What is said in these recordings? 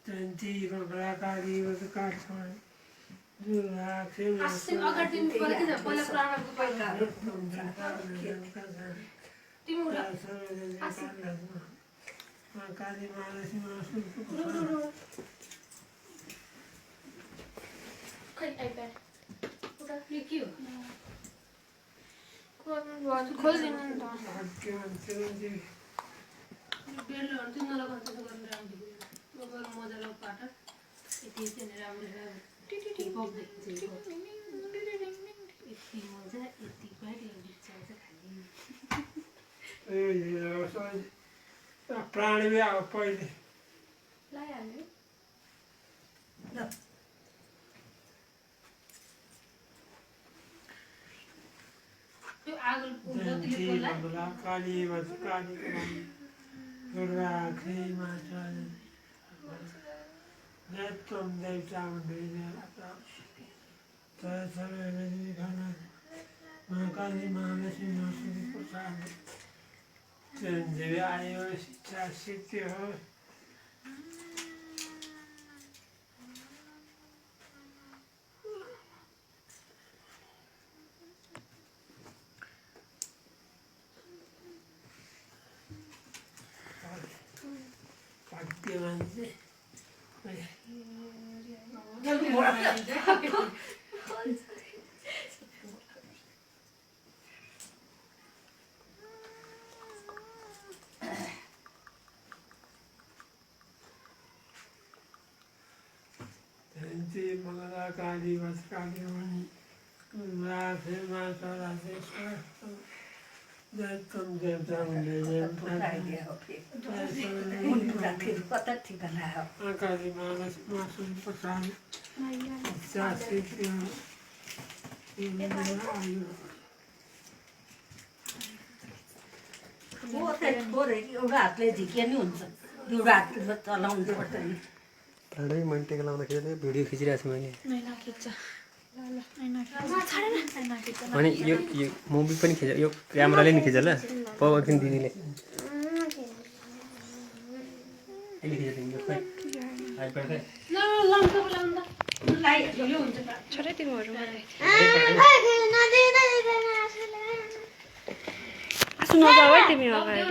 त्यांची मगराकारी वदकाठवण दुराक्षे अस्सी अगर तिमी पहिला प्राणको पहिला तिमी उडा काली मानसी मासुको खै आइप्याड उडा यो के हो खोल्दिनु नि त बेडहरू चाहिँ नलगाउँछ गरेर राम्ररी मगर मजाले पाट यति चाहिँ राम्रो टिटिटी बग्दै यति मजा यति बाहिर बिचार खाली प्राण भी आओ पहिले लाइहाल्यो ल त्यो आगो जतिले बोला काली वदकाली दुराक्षे माचल नेत्रम देवता मंडली महाकाली मानसी मासुरी प्रसाद चिरंजीवी आयु शिक्षा सिद्धि हो भाग्यवान से जल्दी मोडा मंगला काली वदकाली राधे माता राधेश्वर तुम देवता काली मानस मासुम प्रसाद एउटा हातले झिकिया नि हुन्छ एउटा हातले चलाउनु पर्छ नि प्राणै मन्टेको लाउँदाखेरि भिडियो खिचिरहेको छु मैले अनि यो मुभी पनि खिच यो क्यामेराले नि खिच ल पवकिन दिदीले छोरै तिमीहरू आसु नजाऊ है तिमी अगाडि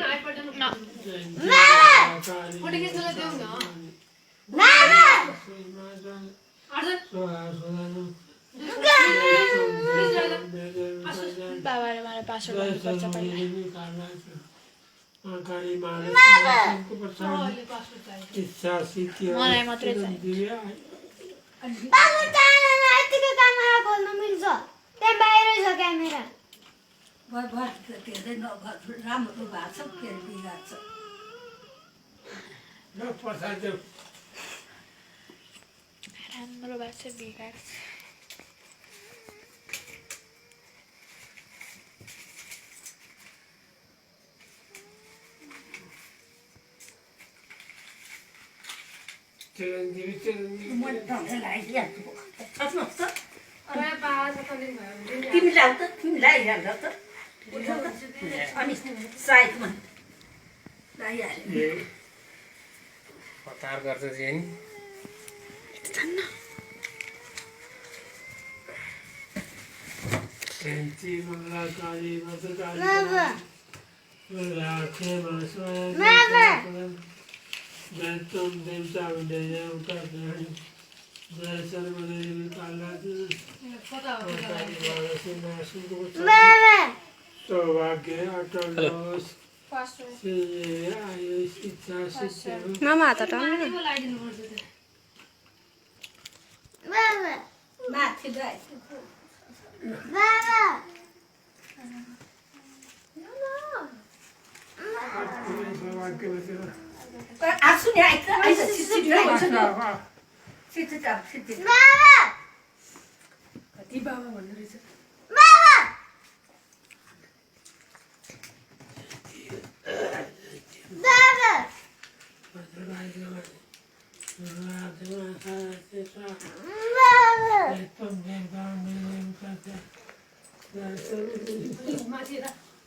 बाबाले मलाई पासवर्ड गर्नुपर्छ मलाई मात्रै चाहियो खोल्नु मिल्छ त्यहाँ बाहिरै छ क्यामेरा राम्रो भएको छ के बिगार्छ राम्रो भएको छ बिगार चिरंजीवी तिमी ल्याउ त तिमी ल्याइहाल्छ त अनि साइडमा ल्याइहाल्यो हतार गर्छ चाहिँ नि मंगला काली वदकाली राधे तुम देवता मंडली दर्शन मंदिर काला सौभाग्य अटल आयु शिक्षा शिष्य मामा हात हटाउनु न माथि आसु नि आइज कति बाबा भन्नु रहेछ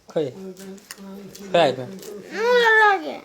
खै खै आइप्यो मलाई लाग्यो